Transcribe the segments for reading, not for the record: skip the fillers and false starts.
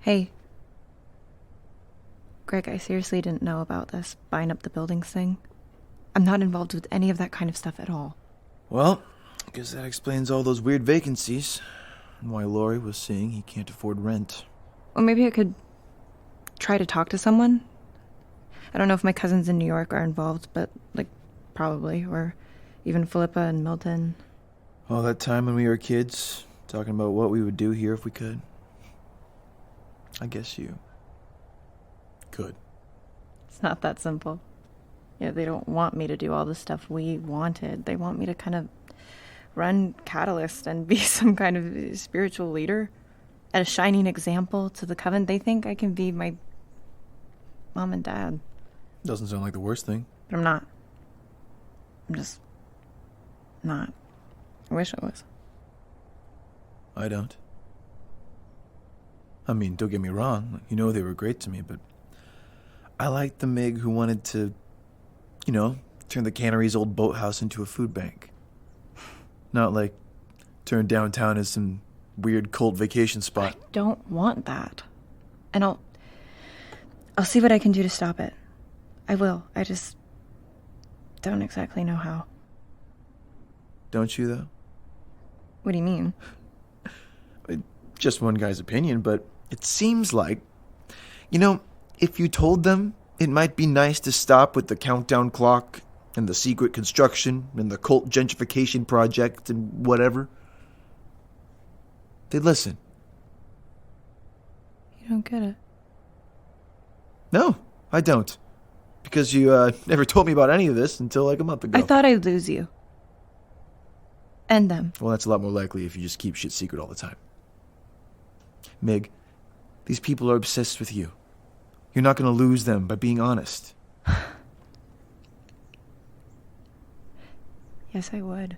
Hey. Greg, I seriously didn't know about this buying up the buildings thing. I'm not involved with any of that kind of stuff at all. Well, I guess that explains all those weird vacancies. And why Laurie was saying he can't afford rent. Or maybe I could try to talk to someone. I don't know if my cousins in New York are involved, but, probably. Or even Philippa and Milton. All that time when we were kids, talking about what we would do here if we could. I guess you could. It's not that simple. They don't want me to do all the stuff we wanted. They want me to kind of run Catalyst and be some kind of spiritual leader. A shining example to the coven. They think I can be my mom and dad. Doesn't sound like the worst thing. But I'm not. I'm just not. I wish I was. I don't. I mean, don't get me wrong. You know they were great to me, but I liked the Mig who wanted to, turn the cannery's old boathouse into a food bank. Not turn downtown as some weird cult vacation spot. I don't want that. And I'll see what I can do to stop it. I will. I just don't exactly know how. Don't you, though? What do you mean? Just one guy's opinion, but it seems like, if you told them it might be nice to stop with the countdown clock and the secret construction and the cult gentrification project and whatever, they'd listen. You don't get it. No, I don't. Because you never told me about any of this until a month ago. I thought I'd lose you. And them. Well, that's a lot more likely if you just keep shit secret all the time. Mig, these people are obsessed with you. You're not going to lose them by being honest. Yes, I would.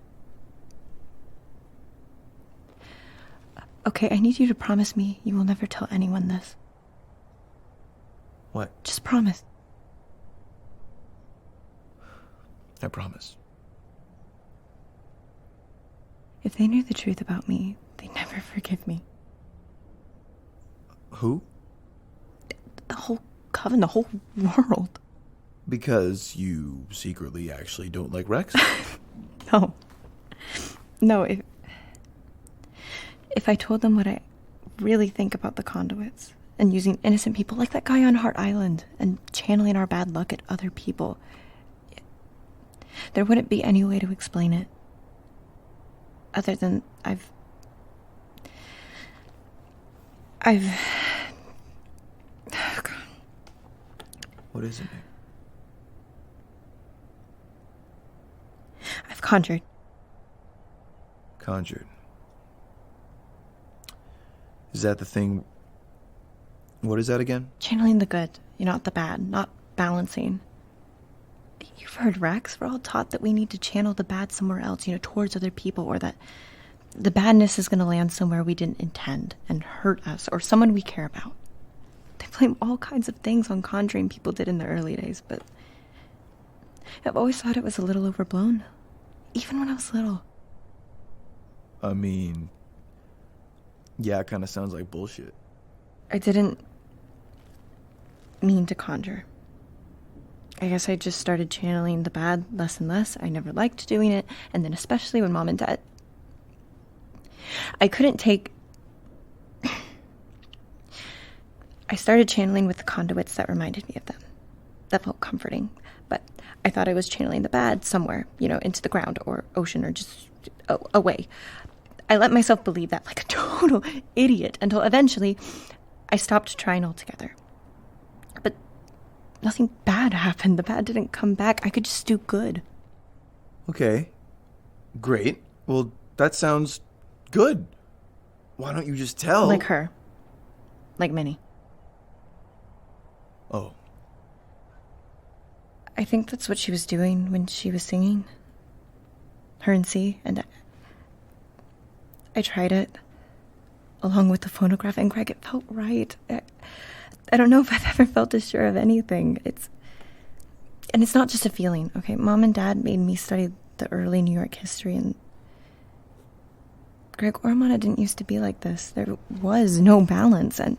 Okay, I need you to promise me you will never tell anyone this. What? Just promise. I promise. If they knew the truth about me, they'd never forgive me. Who? The whole coven, the whole world. Because you secretly actually don't like Rex? No, if I told them what I really think about the conduits and using innocent people like that guy on Hart Island and channeling our bad luck at other people, there wouldn't be any way to explain it. Other than I've What is it? I've conjured. Conjured. Is that the thing? What is that again? Channeling the good, not the bad, not balancing. You've heard Rex. We're all taught that we need to channel the bad somewhere else, towards other people, or that the badness is going to land somewhere we didn't intend and hurt us or someone we care about. They blame all kinds of things on conjuring people did in the early days, but I've always thought it was a little overblown, even when I was little. I mean, yeah, it kind of sounds like bullshit. I didn't mean to conjure. I guess I just started channeling the bad less and less. I never liked doing it, and then especially when Mom and Dad... I couldn't take... I started channeling with the conduits that reminded me of them. That felt comforting, but I thought I was channeling the bad somewhere, into the ground or ocean or just away. I let myself believe that like a total idiot until eventually I stopped trying altogether. But nothing bad happened. The bad didn't come back. I could just do good. Okay. Great. Well, that sounds good. Why don't you just tell? Like her. Like Minnie. Oh. I think that's what she was doing when she was singing. Her and C, and I tried it. Along with the phonograph, and Greg, it felt right. I don't know if I've ever felt as sure of anything. It's not just a feeling, okay? Mom and Dad made me study the early New York history, and Greg, Ormana didn't used to be like this. There was no balance, and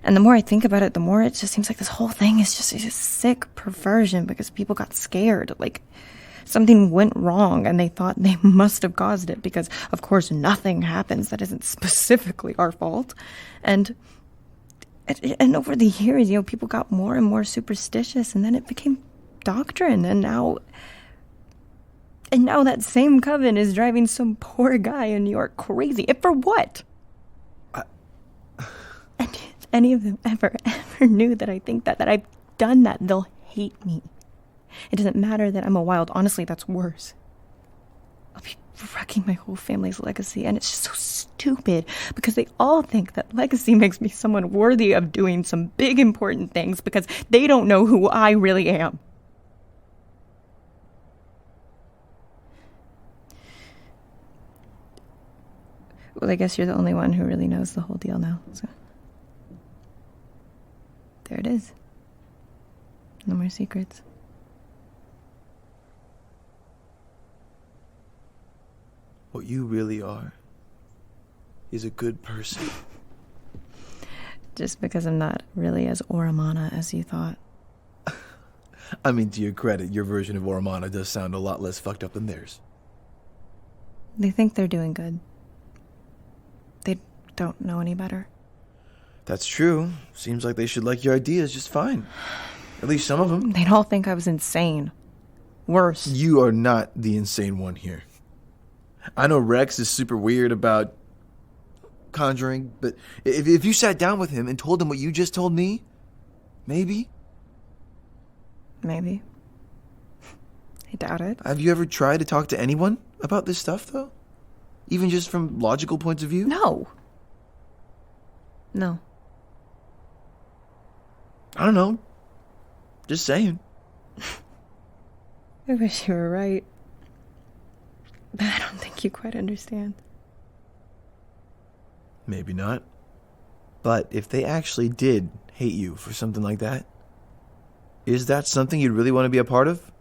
And the more I think about it, the more it just seems like this whole thing is just a sick perversion because people got scared. Like something went wrong and they thought they must have caused it because, of course, nothing happens that isn't specifically our fault. And over the years, people got more and more superstitious, and then it became doctrine. And now that same coven is driving some poor guy in New York crazy. And for what? And if any of them ever knew that I think that I've done that, they'll hate me. It doesn't matter that I'm a wild. Honestly, that's worse. I'll be wrecking my whole family's legacy, and it's just so stupid because they all think that legacy makes me someone worthy of doing some big important things because they don't know who I really am. Well, I guess you're the only one who really knows the whole deal now, so there it is. No more secrets. What you really are is a good person. Just because I'm not really as Oramana as you thought. I mean, to your credit, your version of Oramana does sound a lot less fucked up than theirs. They think they're doing good. They don't know any better. That's true. Seems like they should like your ideas just fine. At least some of them. They'd all think I was insane. Worse. You are not the insane one here. I know Rex is super weird about conjuring, but if you sat down with him and told him what you just told me, maybe. Maybe. I doubt it. Have you ever tried to talk to anyone about this stuff, though? Even just from logical points of view? No. I don't know. Just saying. I wish you were right. But I don't think you quite understand. Maybe not. But if they actually did hate you for something like that, is that something you'd really want to be a part of?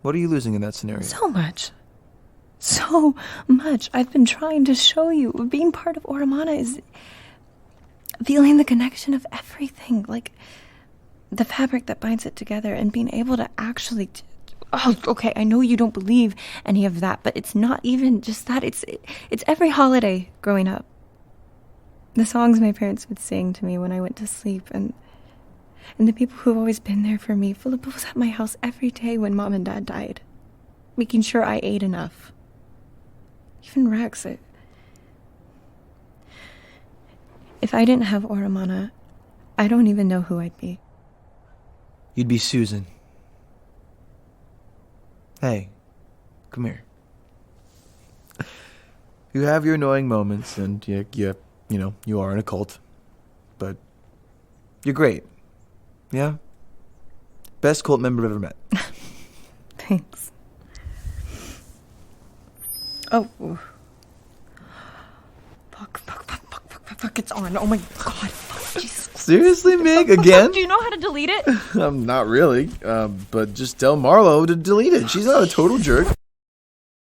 What are you losing in that scenario? So much. So much. I've been trying to show you. Being part of Oramana is feeling the connection of everything. Like the fabric that binds it together and being able to actually... Oh, okay, I know you don't believe any of that, but it's not even just that. It's every holiday growing up. The songs my parents would sing to me when I went to sleep, and the people who've always been there for me. Philippa was at my house every day when Mom and Dad died, making sure I ate enough. Even Rex. If I didn't have Oramana, I don't even know who I'd be. You'd be Susan. Hey, come here. You have your annoying moments, and you are in a cult, but you're great. Yeah? Best cult member I've ever met. Thanks. Oh. Fuck, it's on. Oh my god. Fuck, Jesus. Seriously, Meg? Again? Do you know how to delete it? Not really, but just tell Marlo to delete it. She's not a total jerk.